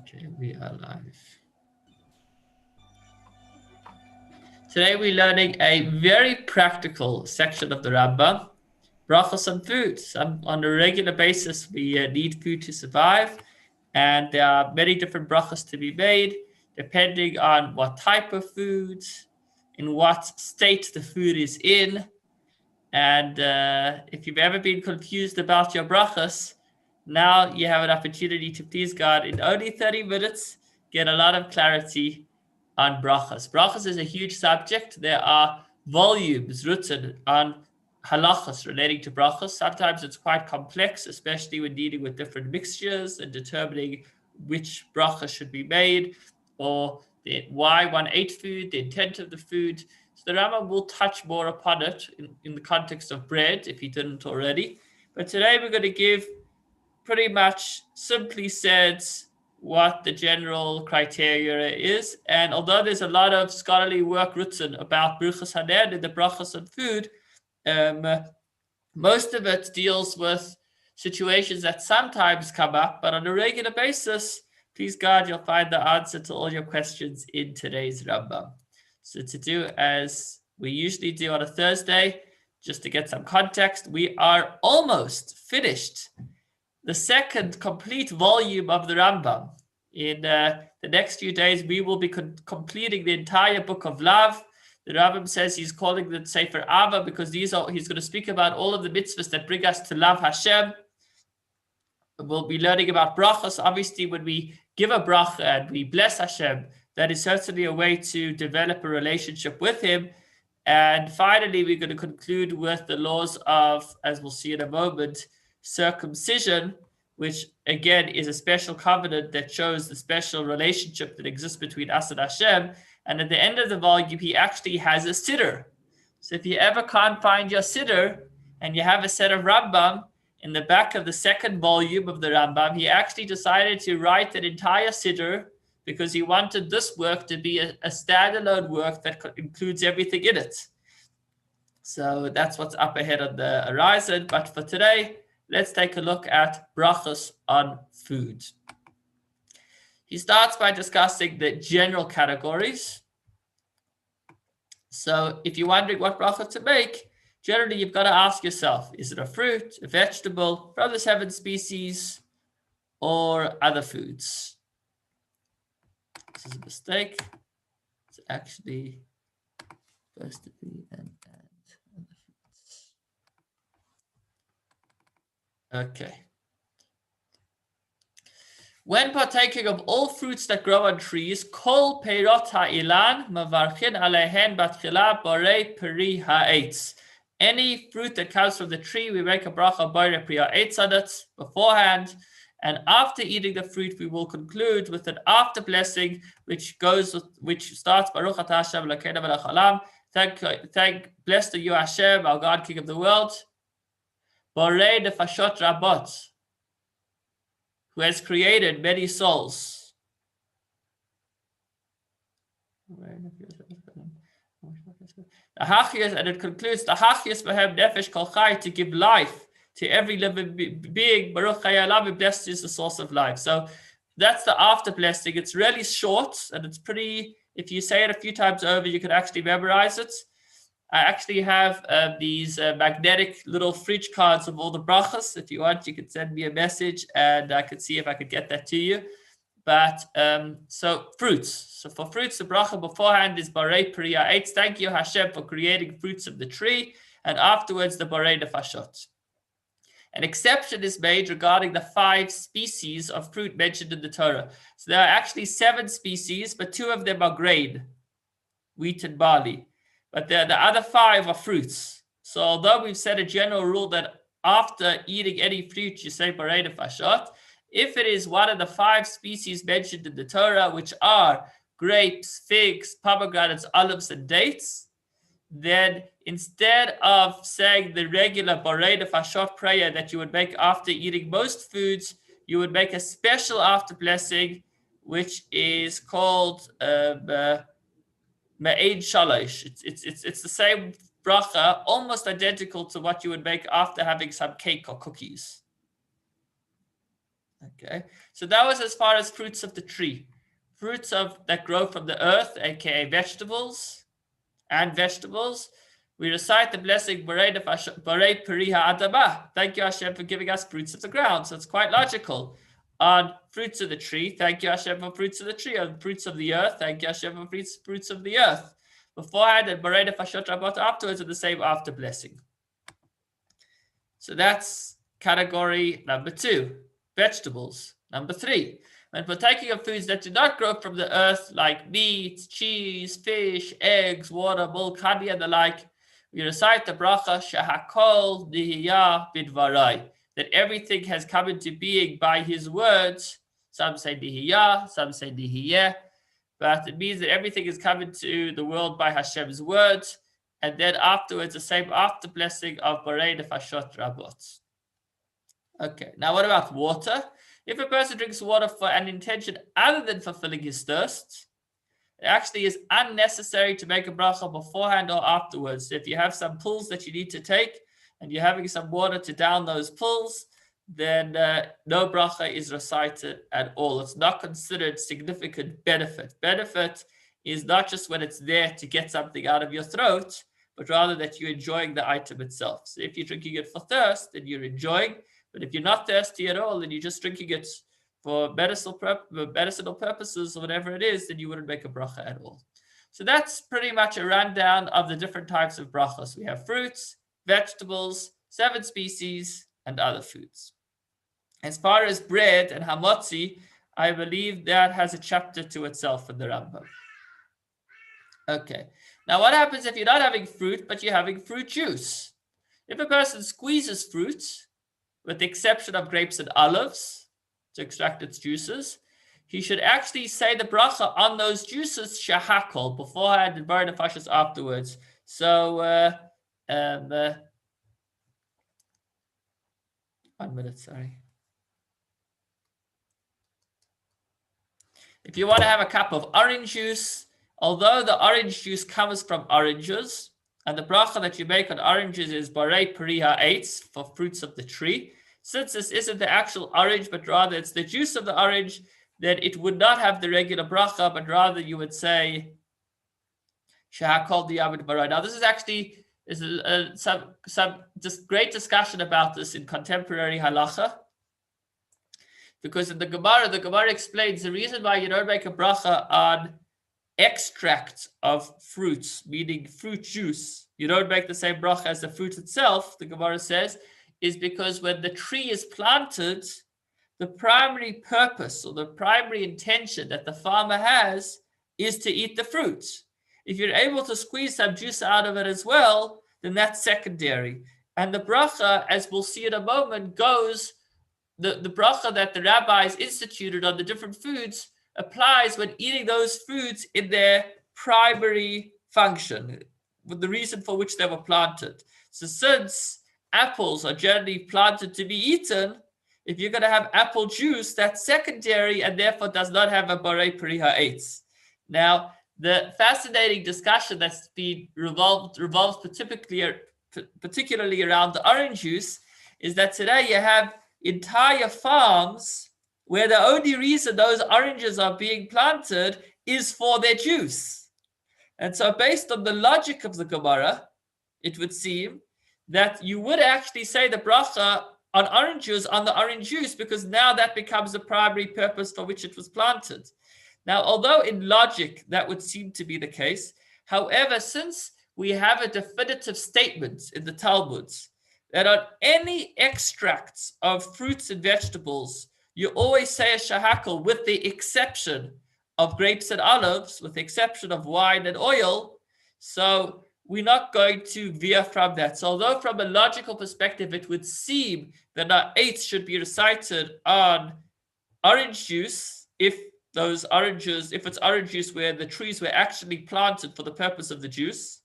Okay, we are live. Today we're learning a very practical section of the Rambam, Brochos on food. On a regular basis, we need food to survive, and there are many different brachos to be made, depending on what type of food, in what state the food is in, and if you've ever been confused about your brachos, now you have an opportunity to please God in only 30 minutes get a lot of clarity on brachos. Brachos is a huge subject. There are volumes written on halachas relating to brachos. Sometimes it's quite complex, especially when dealing with different mixtures and determining which bracha should be made, or why one ate food, the intent of the food. So the Rambam will touch more upon it in the context of bread, if he didn't already. But today we're going to give pretty much simply said what the general criteria is. And although there's a lot of scholarly work written about Birchas Haner and the brachos on food, most of it deals with situations that sometimes come up, but on a regular basis, please God, you'll find the answer to all your questions in today's Rambam. So to do as we usually do on a Thursday, just to get some context, we are almost finished the second complete volume of the Rambam. In the next few days, we will be completing the entire book of Lav. The Rambam says he's calling the Sefer Ava because he's going to speak about all of the mitzvahs that bring us to love Hashem. We'll be learning about brachos. Obviously, when we give a bracha and we bless Hashem, that is certainly a way to develop a relationship with Him. And finally, we're going to conclude with the laws of, as we'll see in a moment, circumcision, which again is a special covenant that shows the special relationship that exists between us and Hashem. And at the end of the volume, he actually has a siddur. So if you ever can't find your siddur and you have a set of Rambam, in the back of the second volume of the Rambam, he actually decided to write an entire siddur because he wanted this work to be a standalone work that includes everything in it. So that's what's up ahead on the horizon. But for today, let's take a look at brachos on food. He starts by discussing the general categories. So if you're wondering what bracha to make, generally you've got to ask yourself, is it a fruit, a vegetable, from the 7 species, or other foods? This is a mistake. It's actually supposed to be an and other foods. Okay. When partaking of all fruits that grow on trees, kol peirot ha'ilan mavarchin alehen batchila borei peri ha'etz. Any fruit that comes from the tree, we make a bracha borei peri ha'etz on it beforehand. And after eating the fruit, we will conclude with an after blessing, which starts Baruch atah Hashem Elokeinu melech haolam. Thank, blessed are you, Hashem, our God, King of the world. Borei nefashot rabot, who has created many souls. And it concludes, to give life to every living being. Baruch Hayalam, blessed is the source of life. So that's the after blessing. It's really short, and it's pretty, if you say it a few times over, you can actually memorize it. I actually have these magnetic little fridge cards of all the brachas. If you want, you can send me a message and I could see if I could get that to you. But so fruits. So for fruits, the bracha beforehand is Borei Peri Ha'etz. Thank you, Hashem, for creating fruits of the tree. And afterwards, the Borei Nefashot. An exception is made regarding the 5 species of fruit mentioned in the Torah. So there are actually 7 species, but 2 of them are grain, wheat and barley. But the other 5 are fruits. So although we've set a general rule that after eating any fruit, you say Borei Nefashot, if it is one of the 5 species mentioned in the Torah, which are grapes, figs, pomegranates, olives, and dates, then instead of saying the regular Borei Nefashot prayer that you would make after eating most foods, you would make a special after blessing, which is called Me'ed Shalosh. It's the same bracha, almost identical to what you would make after having some cake or cookies. Okay, so that was as far as fruits of the tree. Fruits that grow from the earth, aka vegetables and vegetables. We recite the blessing, Barei Periha Adamah. Thank you, Hashem, for giving us fruits of the ground. So it's quite logical. On fruits of the tree, thank you, Hashem, for fruits of the tree. On fruits of the earth, thank you, Hashem, for fruits of the earth. Beforehand and Barei Nefashot Rabot afterwards are the same after blessing. So that's category number 2, vegetables. Number 3, when partaking of foods that do not grow from the earth, like meat, cheese, fish, eggs, water, milk, honey, and the like, we recite the bracha Shehakol Nihiyah Bidvarai, that everything has come into being by his words. Some say Nihiyah, some say Nihiyeh, but it means that everything is come into the world by Hashem's words. And then afterwards, the same after blessing of Barei Nefashot Rabot. Okay, now what about water? If a person drinks water for an intention other than fulfilling his thirst, it actually is unnecessary to make a bracha beforehand or afterwards. If you have some pulls that you need to take and you're having some water to down those pulls, then no bracha is recited at all. It's not considered significant benefit. Benefit is not just when it's there to get something out of your throat, but rather that you're enjoying the item itself. So if you're drinking it for thirst, then you're enjoying. But if you're not thirsty at all, and you're just drinking it for medicinal purposes or whatever it is, then you wouldn't make a bracha at all. So that's pretty much a rundown of the different types of brachas. We have fruits, vegetables, 7 species, and other foods. As far as bread and hamotzi, I believe that has a chapter to itself in the Rambam. Okay, now what happens if you're not having fruit, but you're having fruit juice? If a person squeezes fruit, with the exception of grapes and olives, to extract its juices, he should actually say the bracha on those juices, shahakol, beforehand and Barei Nefashos afterwards. So, 1 minute, sorry. If you want to have a cup of orange juice, although the orange juice comes from oranges, and the bracha that you make on oranges is Barei Periha Eitz, for fruits of the tree, since this isn't the actual orange, but rather it's the juice of the orange, then it would not have the regular bracha, but rather you would say Shehakol Diyamid Barai. Now, this is actually some just great discussion about this in contemporary halacha, because in the Gemara explains the reason why you don't make a bracha on extract of fruits, meaning fruit juice. You don't make the same bracha as the fruit itself, the Gemara says, is because when the tree is planted, the primary purpose or the primary intention that the farmer has is to eat the fruit. If you're able to squeeze some juice out of it as well, then that's secondary. And the bracha, as we'll see in a moment, goes, the bracha that the rabbis instituted on the different foods applies when eating those foods in their primary function, with the reason for which they were planted. So since apples are generally planted to be eaten, if you're going to have apple juice, that's secondary and therefore does not have a Barei Periha Eitz. Now, the fascinating discussion that's been revolves particularly around the orange juice is that today you have entire farms where the only reason those oranges are being planted is for their juice. And so based on the logic of the Gemara, it would seem that you would actually say the bracha on oranges on the orange juice, because now that becomes the primary purpose for which it was planted. Now, although in logic that would seem to be the case, however, since we have a definitive statement in the Talmuds that on any extracts of fruits and vegetables, you always say a shahakal, with the exception of grapes and olives, with the exception of wine and oil. So we're not going to veer from that. So although from a logical perspective, it would seem that our eights should be recited on orange juice, if it's orange juice where the trees were actually planted for the purpose of the juice.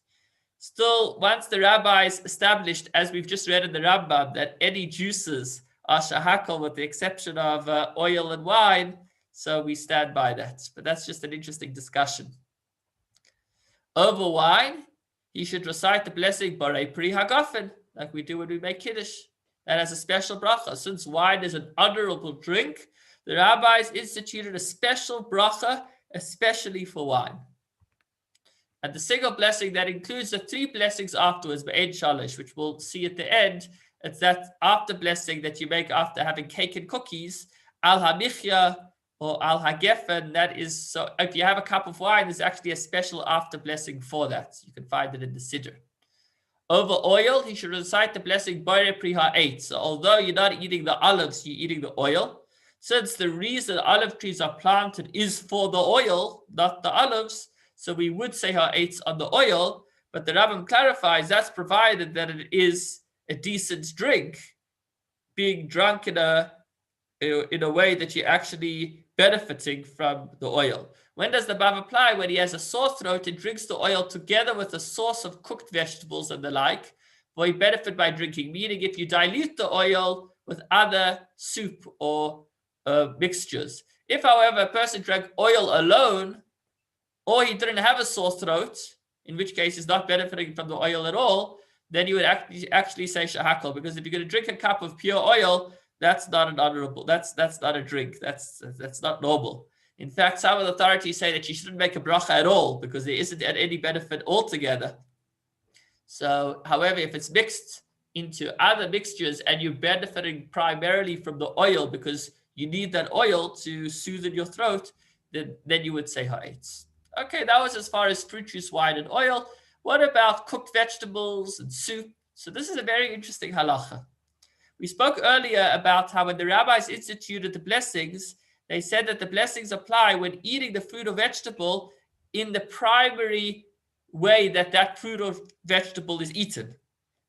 Still, once the rabbis established, as we've just read in the Rambam, that any juices are shahakal with the exception of oil and wine, so we stand by that. But that's just an interesting discussion. Over wine, he should recite the blessing Barei Pri Hagafen, like we do when we make Kiddush. that has a special bracha. Since wine is an honorable drink, the rabbis instituted a special bracha especially for wine. And the single blessing that includes the 3 blessings afterwards, Be'ed Shalish, which we'll see at the end. It's that after blessing that you make after having cake and cookies, Al Hamichya or Al Hagefen. That is, so if you have a cup of wine, there's actually a special after blessing for that. You can find it in the Siddur. Over oil, he should recite the blessing Bare Pri Ha'et. So although you're not eating the olives, you're eating the oil. Since the reason olive trees are planted is for the oil, not the olives, so we would say ha'etz on the oil, but the Rambam clarifies that's provided that it is a decent drink, being drunk in a way that you're actually benefiting from the oil. When does the Bav apply? When he has a sore throat and drinks the oil together with a sauce of cooked vegetables and the like, for he benefit by drinking. Meaning, if you dilute the oil with other soup or mixtures. If, however, a person drank oil alone, or he didn't have a sore throat, in which case he's not benefiting from the oil at all, then you would actually say shahakal, because if you're going to drink a cup of pure oil, that's not an honorable, that's not a drink, that's not normal. In fact, some of the authorities say that you shouldn't make a bracha at all, because there isn't any benefit altogether. So, however, if it's mixed into other mixtures and you're benefiting primarily from the oil because you need that oil to soothe your throat, then you would say ha'etz. Okay, that was as far as fruit juice, wine, and oil. What about cooked vegetables and soup? So this is a very interesting halacha. We spoke earlier about how when the rabbis instituted the blessings, they said that the blessings apply when eating the fruit or vegetable in the primary way that fruit or vegetable is eaten.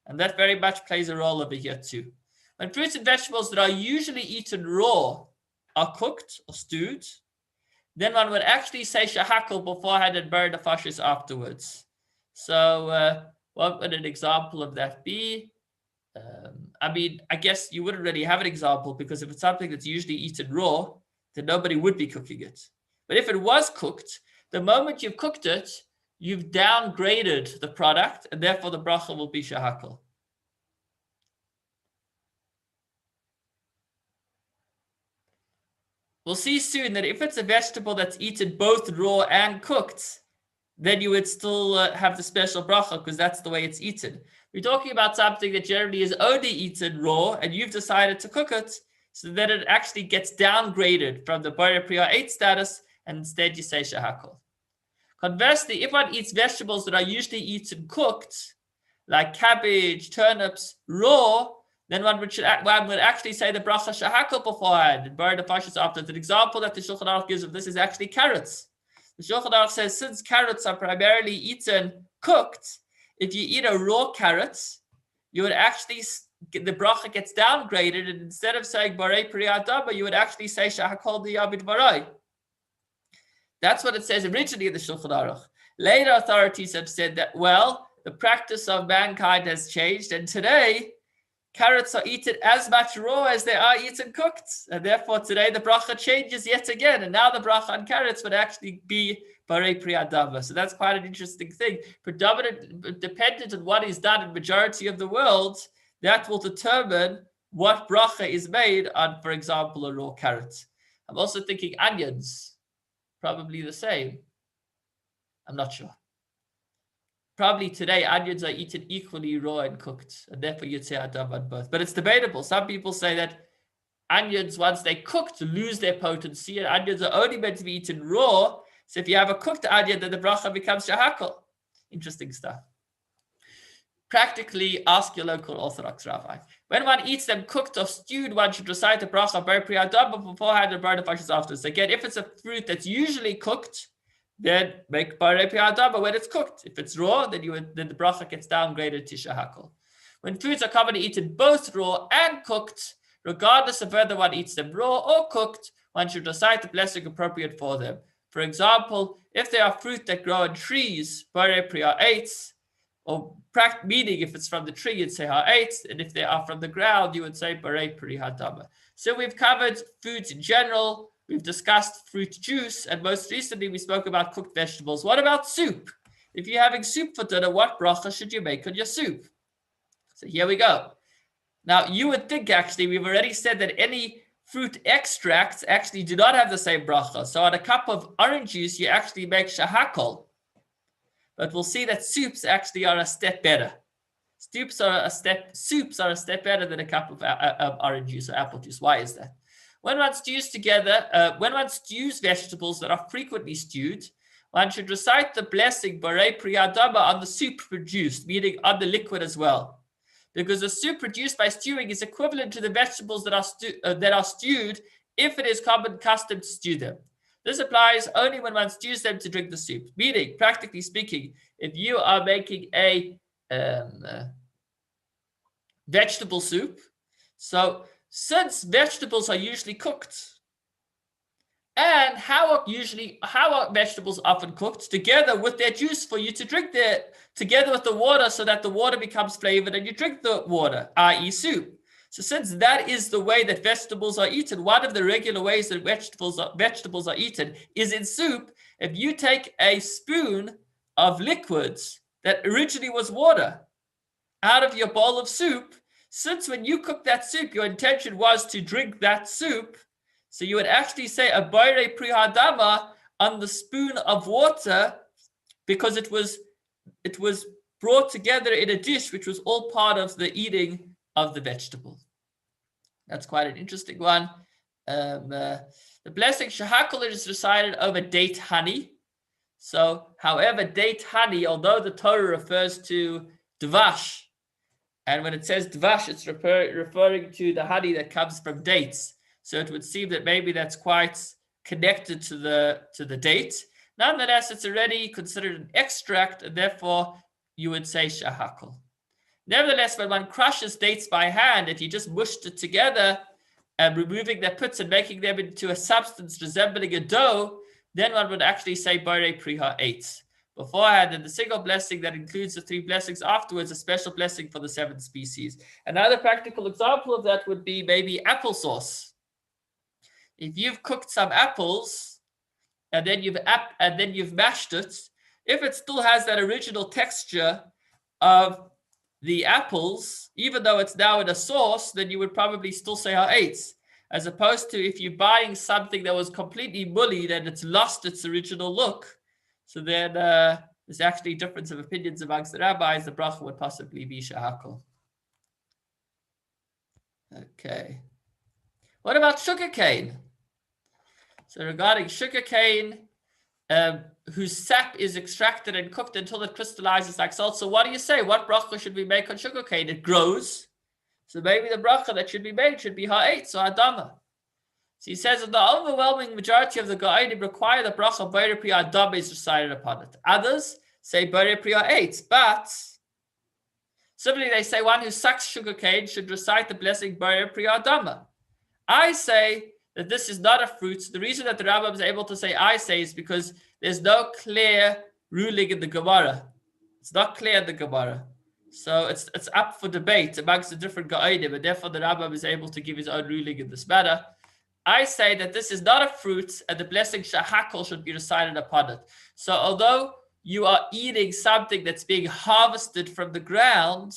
And that very much plays a role over here too. When fruits and vegetables that are usually eaten raw are cooked or stewed, then one would actually say shahakal beforehand and burn the fashes afterwards. So what would an example of that be? I guess you wouldn't really have an example, because if it's something that's usually eaten raw, then nobody would be cooking it. But if it was cooked, the moment you've cooked it, you've downgraded the product, and therefore the bracha will be shahakal. We'll see soon that if it's a vegetable that's eaten both raw and cooked, then you would still have the special bracha, because that's the way it's eaten. We're talking about something that generally is only eaten raw, and you've decided to cook it, so that it actually gets downgraded from the Bare Pri Ha'et status, and instead you say shahakal. Conversely, if one eats vegetables that are usually eaten cooked, like cabbage, turnips, raw, then one would actually say the bracha shahakal beforehand and burn the fashes after. The example that the Shulchan Aruch gives of this is actually carrots. The Shulchan Aruch says, since carrots are primarily eaten cooked, if you eat a raw carrot, you would actually, the bracha gets downgraded, and instead of saying barei pri adama, you would actually say shahakal diyabid barai. That's what it says originally in the Shulchan Aruch. Later authorities have said that, well, the practice of mankind has changed, and today carrots are eaten as much raw as they are eaten cooked. And therefore today the bracha changes yet again. And now the bracha on carrots would actually be barei pri adama. So that's quite an interesting thing. Dependent on what is done in majority of the world, that will determine what bracha is made on, for example, a raw carrot. I'm also thinking onions, probably the same. I'm not sure. Probably today, onions are eaten equally raw and cooked, and therefore you'd say adam on both. But it's debatable. Some people say that onions, once they're cooked, lose their potency, and onions are only meant to be eaten raw. So if you have a cooked onion, then the bracha becomes shahakal. Interesting stuff. Practically, ask your local Orthodox rabbi. When one eats them cooked or stewed, one should recite the bracha Bare Pri Adama beforehand and burn the fashes afterwards. Again, if it's a fruit that's usually cooked, then make barei pri adama when it's cooked. If it's raw, then the bracha gets downgraded to shahakal. When foods are commonly eaten both raw and cooked, regardless of whether one eats them raw or cooked, one should recite the blessing appropriate for them. For example, if they are fruit that grow on trees, barei pri ha'et, or meaning if it's from the tree, you'd say ha'et, and if they are from the ground, you would say barei pri adama. So we've covered foods in general. We've discussed fruit juice, and most recently we spoke about cooked vegetables. What about soup? If you're having soup for dinner, what bracha should you make on your soup? So here we go. Now, you would think, actually, we've already said that any fruit extracts actually do not have the same bracha. So on a cup of orange juice, you actually make shahakol. But we'll see that soups actually are a step better. Soups are a step better than a cup of orange juice or apple juice. Why is that? When one stews when one stews vegetables that are frequently stewed, one should recite the blessing Borei Pri Adama on the soup produced, meaning on the liquid as well. Because the soup produced by stewing is equivalent to the vegetables that are stewed if it is common custom to stew them. This applies only when one stews them to drink the soup. Meaning, practically speaking, if you are making a vegetable soup, so since vegetables are usually cooked, and how are vegetables often cooked? Together with their juice for you to drink together with the water, so that the water becomes flavored and you drink the water, i.e. soup. So since that is the way that vegetables are eaten, one of the regular ways that vegetables are eaten is in soup. If you take a spoon of liquids that originally was water out of your bowl of soup, since when you cook that soup, your intention was to drink that soup, so you would actually say a Borei Pri Hadama on the spoon of water, because it was brought together in a dish which was all part of the eating of the vegetable. That's quite an interesting one. The blessing Shahakal is recited over date honey. So, however, date honey, although the Torah refers to dvash, and when it says dvash, it's referring to the honey that comes from dates. So it would seem that maybe that's quite connected to the date. Nonetheless, it's already considered an extract, and therefore you would say shahakal. Nevertheless, when one crushes dates by hand, if you just mushed it together and removing their pits and making them into a substance resembling a dough, then one would actually say Borei Pri Ha-8. Beforehand, in the single blessing that includes the 3 blessings afterwards, a special blessing for the 7 species. Another practical example of that would be maybe applesauce. If you've cooked some apples and then you've mashed it, if it still has that original texture of the apples, even though it's now in a sauce, then you would probably still say Ha-8. As opposed to if you're buying something that was completely mullied and it's lost its original look, so then there's actually a difference of opinions amongst the rabbis. The bracha would possibly be shahakal. Okay. What about sugarcane? So regarding sugarcane, whose sap is extracted and cooked until it crystallizes like salt. So what do you say? What bracha should we make on sugarcane? It grows. So maybe the bracha that should be made should be Ha-8, so Adama. So he says that the overwhelming majority of the Ga'idim require the bracha Borei Pri Adama is recited upon it. Others say Borei Pri Ha-8, but similarly they say one who sucks sugarcane should recite the blessing Borei Pri Adama. I say that this is not a fruit. The reason that the Rambam is able to say I say is because there's no clear ruling in the Gemara. It's not clear in the Gemara. So it's up for debate amongst the different Ga'idim, and therefore the Rambam is able to give his own ruling in this matter. I say that this is not a fruit, and the blessing Shahakal should be recited upon it. So although you are eating something that's being harvested from the ground,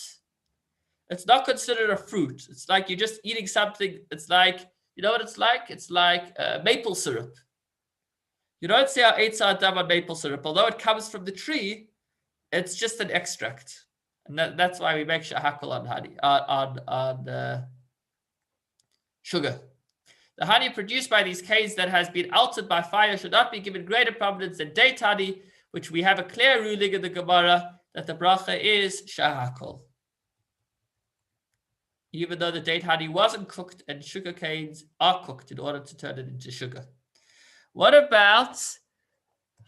it's not considered a fruit. It's like you're just eating something. It's like, you know what it's like? It's like maple syrup. You don't say Ha-8 Adam on maple syrup. Although it comes from the tree, it's just an extract. And that's why we make shahakal on honey, on sugar. The honey produced by these canes that has been altered by fire should not be given greater prominence than date honey, which we have a clear ruling in the Gemara that the bracha is shahakal. Even though the date honey wasn't cooked and sugar canes are cooked in order to turn it into sugar. What about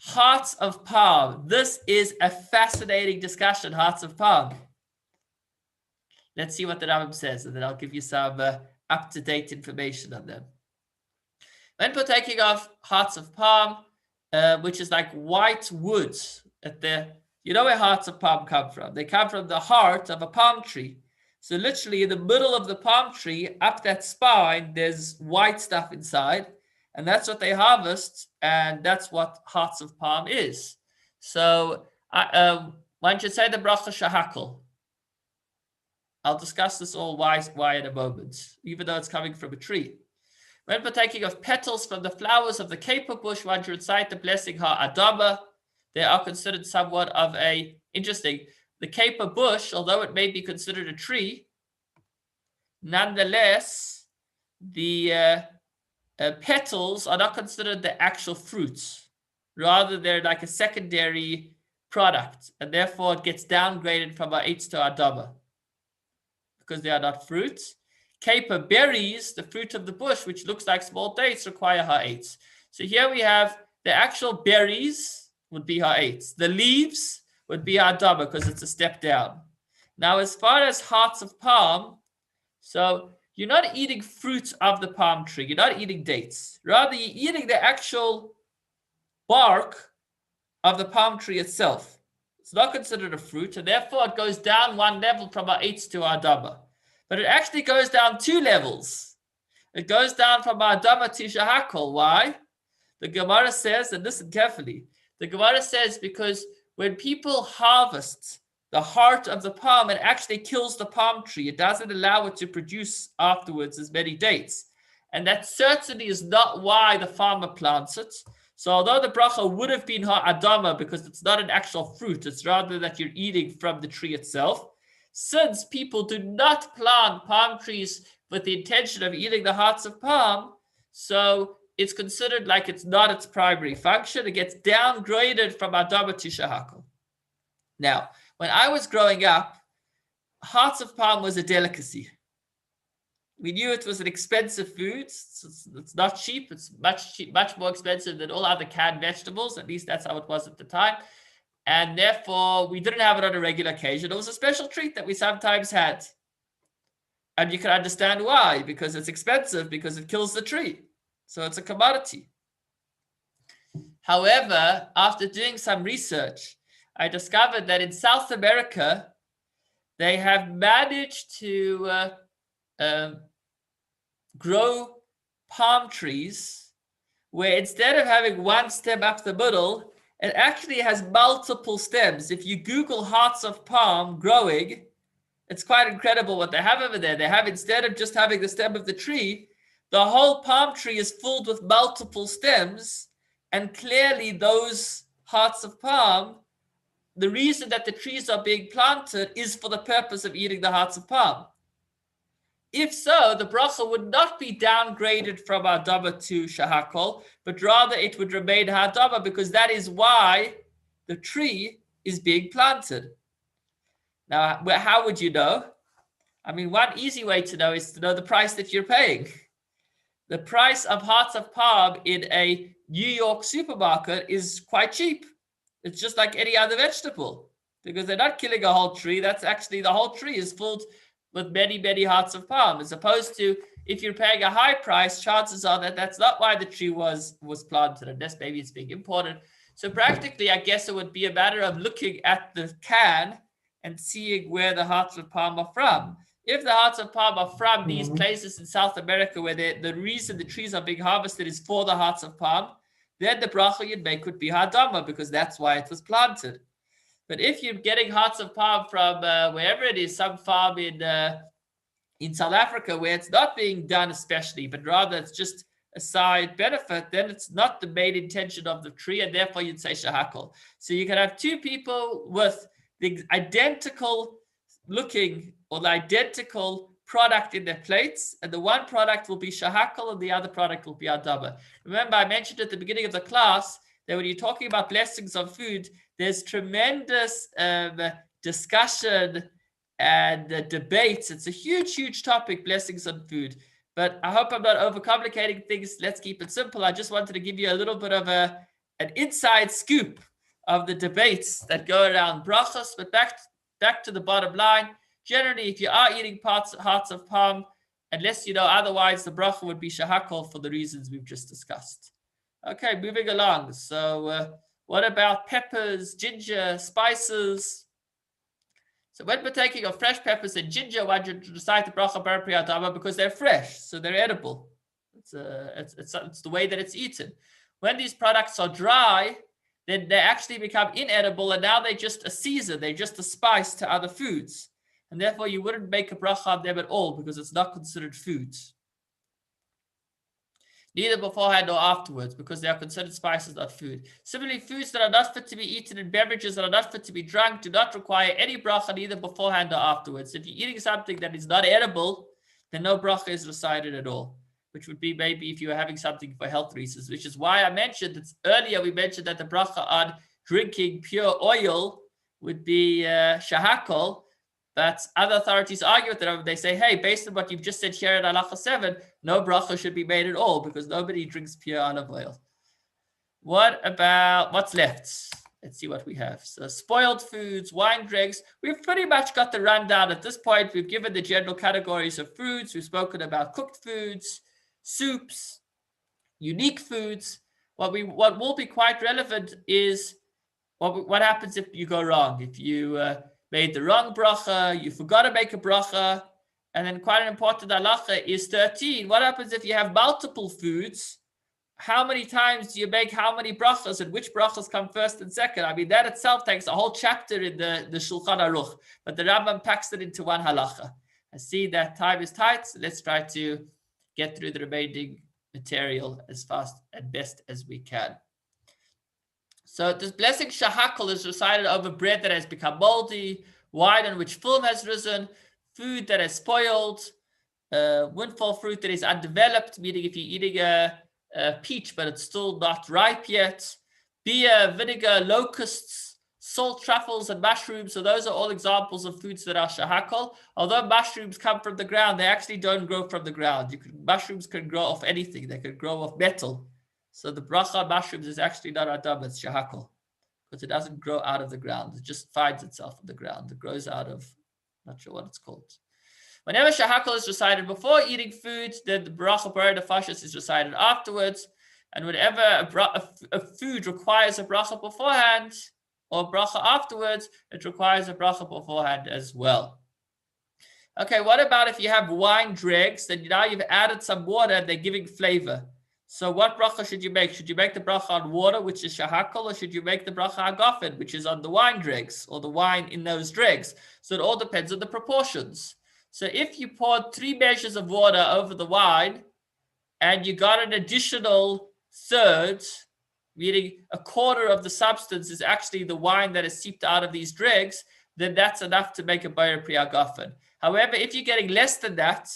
hearts of palm? This is a fascinating discussion, hearts of palm. Let's see what the Rambam says, and then I'll give you some up-to-date information on them. When partaking of hearts of palm, which is like white wood, you know where hearts of palm come from? They come from the heart of a palm tree. So literally in the middle of the palm tree, up that spine, there's white stuff inside, and that's what they harvest, and that's what hearts of palm is. So one should say the bracha shahakal. I'll discuss this all why in a moment, even though it's coming from a tree. When partaking of petals from the flowers of the caper bush, one should recite the blessing ha'adama. They are considered somewhat of a interesting. The caper bush, although it may be considered a tree, nonetheless, the petals are not considered the actual fruits. Rather, they're like a secondary product, and therefore it gets downgraded from ha'etz to adama because they are not fruits. Caper berries, the fruit of the bush, which looks like small dates, require ha'etz. So here we have the actual berries would be ha'etz. The leaves would be ha'adama because it's a step down. Now, as far as hearts of palm, so you're not eating fruits of the palm tree. You're not eating dates. Rather, you're eating the actual bark of the palm tree itself. It's not considered a fruit, and therefore it goes down one level from ha'etz to ha'adama. But it actually goes down two levels. It goes down from ha'adama to shahakol. Why? The Gemara says, and listen carefully, the Gemara says because when people harvest the heart of the palm, it actually kills the palm tree. It doesn't allow it to produce afterwards as many dates. And that certainly is not why the farmer plants it. So although the bracha would have been ha'adama because it's not an actual fruit, it's rather that you're eating from the tree itself. Since people do not plant palm trees with the intention of eating the hearts of palm, so it's considered like it's not its primary function. It gets downgraded from adama to shahakol. Now, when I was growing up, hearts of palm was a delicacy. We knew it was an expensive food. It's not cheap. It's much more expensive than all other canned vegetables. At least that's how it was at the time. And therefore, we didn't have it on a regular occasion. It was a special treat that we sometimes had. And you can understand why, because it's expensive, because it kills the tree. So it's a commodity. However, after doing some research, I discovered that in South America, they have managed to grow palm trees where instead of having one stem up the middle, it actually has multiple stems. If you Google hearts of palm growing, it's quite incredible what they have over there. They have, instead of just having the stem of the tree, the whole palm tree is filled with multiple stems. And clearly those hearts of palm, the reason that the trees are being planted is for the purpose of eating the hearts of palm. If so, the bracha would not be downgraded from ha'adama to shahakol, but rather it would remain ha'adama because that is why the tree is being planted. Now, how would you know? I mean, one easy way to know is to know the price that you're paying. The price of hearts of palm in a New York supermarket is quite cheap. It's just like any other vegetable because they're not killing a whole tree. That's actually, the whole tree is filled with many, many hearts of palm, as opposed to if you're paying a high price, chances are that that's not why the tree was planted, unless maybe it's being imported. So practically, I guess it would be a matter of looking at the can and seeing where the hearts of palm are from. If the hearts of palm are from these places in South America where the reason the trees are being harvested is for the hearts of palm, then the bracha you'd make would be ha'adama because that's why it was planted. But if you're getting hearts of palm from wherever it is, some farm in South Africa where it's not being done especially, but rather it's just a side benefit, then it's not the main intention of the tree, and therefore you'd say shahakol. So you can have two people with the identical looking or the identical product in their plates, and the one product will be shahakol and the other product will be adama. Remember, I mentioned at the beginning of the class that when you're talking about blessings of food, there's tremendous discussion and debates. It's a huge, huge topic, blessings on food. But I hope I'm not overcomplicating things. Let's keep it simple. I just wanted to give you a little bit of an inside scoop of the debates that go around brachos. But back to the bottom line. Generally, if you are eating hearts of palm, unless you know otherwise, the bracha would be shahakol for the reasons we've just discussed. Okay, moving along. So what about peppers, ginger, spices? So when partaking of fresh peppers and ginger, one should recite the bracha bar pri adama because they're fresh, so they're edible. It's the way that it's eaten. When these products are dry, then they actually become inedible, and now they're just a season. They're just a spice to other foods. and therefore you wouldn't make a bracha on them at all because it's not considered food. Neither beforehand or afterwards, because they are considered spices, not food. Similarly, foods that are not fit to be eaten and beverages that are not fit to be drunk do not require any bracha, neither beforehand or afterwards. If you're eating something that is not edible, then no bracha is recited at all, which would be maybe if you were having something for health reasons, which is why I mentioned that earlier. We mentioned that the bracha on drinking pure oil would be shahakol. But other authorities argue with it. They say, hey, based on what you've just said here in Halacha 7, no bracha should be made at all because nobody drinks pure olive oil. What about what's left? Let's see what we have. So spoiled foods, wine drinks. We've pretty much got the rundown at this point. We've given the general categories of foods. We've spoken about cooked foods, soups, unique foods. What will be quite relevant is what happens if you go wrong. If you made the wrong bracha, you forgot to make a bracha, and then quite an important halacha is 13. What happens if you have multiple foods? How many times do you make how many brachas, and which brachas come first and second? I mean, that itself takes a whole chapter in the Shulchan Aruch, but the Rambam packs it into one halacha. I see that time is tight, so let's try to get through the remaining material as fast and best as we can. So this blessing shahakol is recited over bread that has become moldy, wine on which film has risen, food that has spoiled, windfall fruit that is undeveloped, meaning if you're eating a peach but it's still not ripe yet, beer, vinegar, locusts, salt, truffles, and mushrooms. So those are all examples of foods that are shahakol. Although mushrooms come from the ground, they actually don't grow from the ground. Mushrooms can grow off anything. They can grow off metal. So the bracha on mushrooms is actually not adam, it's shahakol, because it doesn't grow out of the ground. It just finds itself in the ground. It grows out of, not sure what it's called. Whenever shahakol is recited before eating food, then the bracha borei nefashos is recited afterwards. And whenever a food requires a bracha beforehand or a bracha afterwards, it requires a bracha beforehand as well. Okay, what about if you have wine dregs, then now you've added some water and they're giving flavor. So what bracha should you make? Should you make the bracha on water, which is shahakol, or should you make the bracha agafen, which is on the wine dregs, or the wine in those dregs? So it all depends on the proportions. So if you poured 3 measures of water over the wine, and you got an additional third, meaning a quarter of the substance is actually the wine that is seeped out of these dregs, then that's enough to make a bayir pri agafen. However, if you're getting less than that,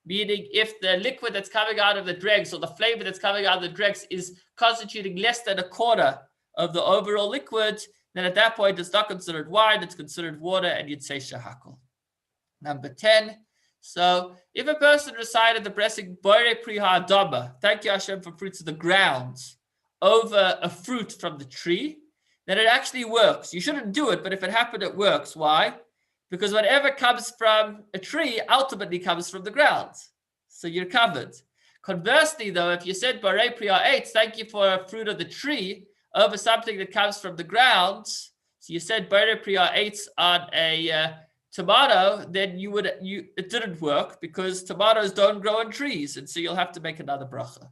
meaning if the liquid that's coming out of the dregs or the flavor that's coming out of the dregs is constituting less than a quarter of the overall liquid, then at that point it's not considered wine, it's considered water, and you'd say shahakol. Number 10. So if a person recited the blessing borei pri ha'adama, thank you Hashem for fruits of the ground, over a fruit from the tree, then it actually works. You shouldn't do it, but if it happened, it works. Why? Because whatever comes from a tree ultimately comes from the ground. So you're covered. Conversely, though, if you said borei pri ha'etz, thank you for a fruit of the tree, over something that comes from the ground, so you said borei pri ha'etz on a tomato, then it didn't work because tomatoes don't grow on trees, and so you'll have to make another bracha.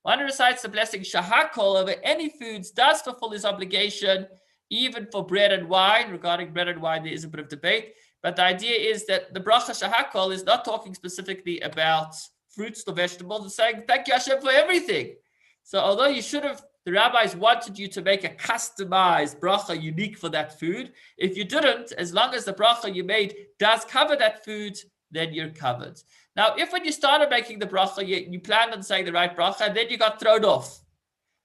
One who recites the blessing shahakol over any foods does fulfill his obligation, even for bread and wine. Regarding bread and wine, there is a bit of debate, but the idea is that the bracha shahakol is not talking specifically about fruits or vegetables. It's saying thank you Hashem for everything. So although the rabbis wanted you to make a customized bracha unique for that food, if you didn't, as long as the bracha you made does cover that food, then you're covered. Now, if when you started making the bracha, you planned on saying the right bracha, and then you got thrown off.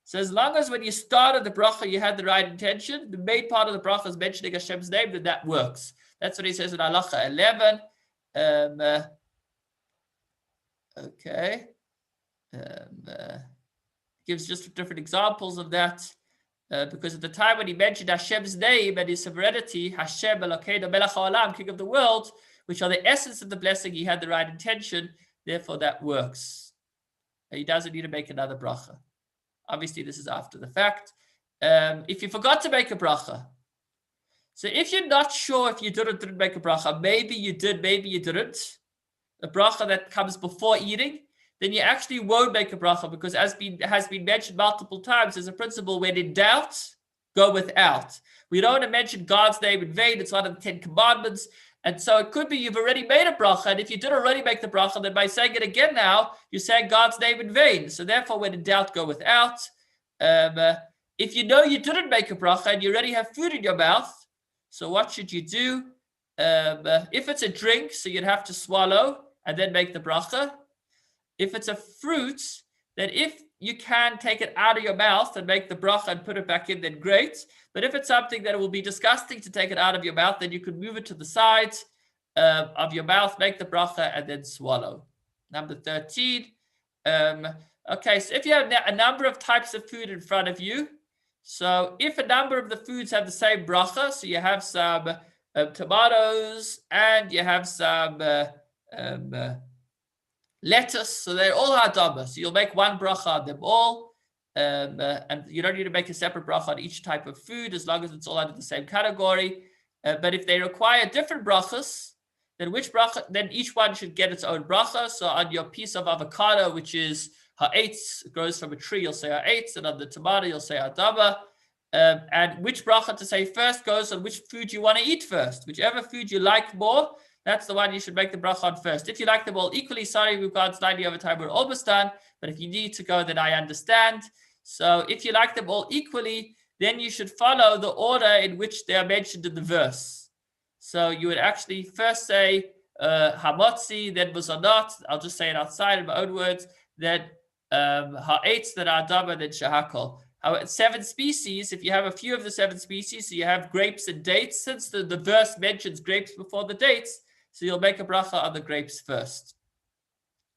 So as long as when you started the bracha, you had the right intention, the main part of the bracha is mentioning Hashem's name, then that works. That's what he says in Halacha 11. Gives just different examples of that. Because at the time when he mentioned Hashem's name and his sovereignty, Hashem Elokeinu Melech HaOlam, King of the world, which are the essence of the blessing, he had the right intention, therefore that works. He doesn't need to make another bracha. Obviously, this is after the fact. If you forgot to make a bracha, so if you're not sure if you did or didn't make a bracha, maybe you did, maybe you didn't, a bracha that comes before eating, then you actually won't make a bracha because as has been mentioned multiple times, there's a principle: when in doubt, go without. We don't want to mention God's name in vain. It's one of the 10 commandments. And so it could be you've already made a bracha, and if you did already make the bracha, then by saying it again now, you're saying God's name in vain. So therefore, when in doubt, go without. If you know you didn't make a bracha and you already have food in your mouth, so what should you do? If it's a drink, so you'd have to swallow and then make the bracha. If it's a fruit, then if you can take it out of your mouth and make the bracha and put it back in, then great. But if it's something that will be disgusting to take it out of your mouth, then you could move it to the side of your mouth, make the bracha, and then swallow. Number 13. Okay, so if you have a number of types of food in front of you, so if a number of the foods have the same bracha, so you have some tomatoes and you have some lettuce, so they're all hadama. So you'll make one bracha on them all, and you don't need to make a separate bracha on each type of food as long as it's all under the same category. But if they require different brachas, then which bracha? Then each one should get its own bracha. So on your piece of avocado, which is ha'etz, grows from a tree, you'll say ha'etz, and on the tomato, you'll say hadama. And which bracha to say first goes on which food you want to eat first. Whichever food you like more, that's the one you should make the bracha on first. If you like them all equally, sorry, we've gone slightly over time, we're almost done. But if you need to go, then I understand. So if you like them all equally, then you should follow the order in which they are mentioned in the verse. So you would actually first say hamotzi, then muzanot. I'll just say it outside in my own words. Then ha'etz, then adama, then shahakol. 7 species, if you have a few of the 7 species, so you have grapes and dates, since the verse mentions grapes before the dates, so you'll make a bracha on the grapes first.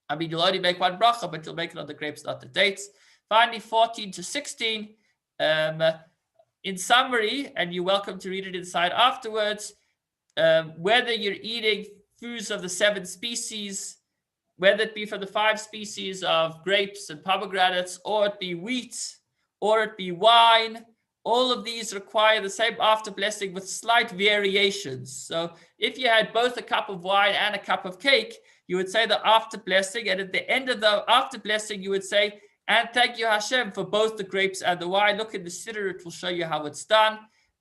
I mean, you'll only make one bracha, but you'll make it on the grapes, not the dates. Finally, 14 to 16. In summary, and you're welcome to read it inside afterwards, whether you're eating foods of the 7 species, whether it be from the 5 species of grapes and pomegranates, or it be wheat, or it be wine, all of these require the same after blessing with slight variations. So if you had both a cup of wine and a cup of cake, you would say the after blessing, and at the end of the after blessing, you would say, and thank you Hashem for both the grapes and the wine. Look in the siddur, it will show you how it's done.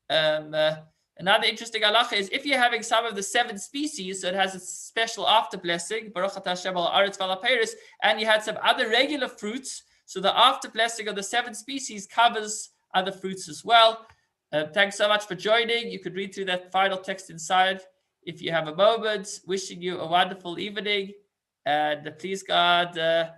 Another interesting halacha is if you're having some of the 7 species, so it has a special after blessing, Baruch atah Hashem al haaretz v'al ha'peiros, and you had some other regular fruits, so the after blessing of the 7 species covers other fruits as well. Thanks so much for joining. You could read through that final text inside if you have a moment. Wishing you a wonderful evening, and please God, Rabbi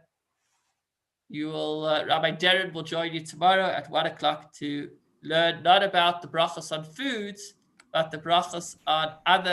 Darren will join you tomorrow at 1 o'clock to learn not about the brachos on foods, but the brachos on other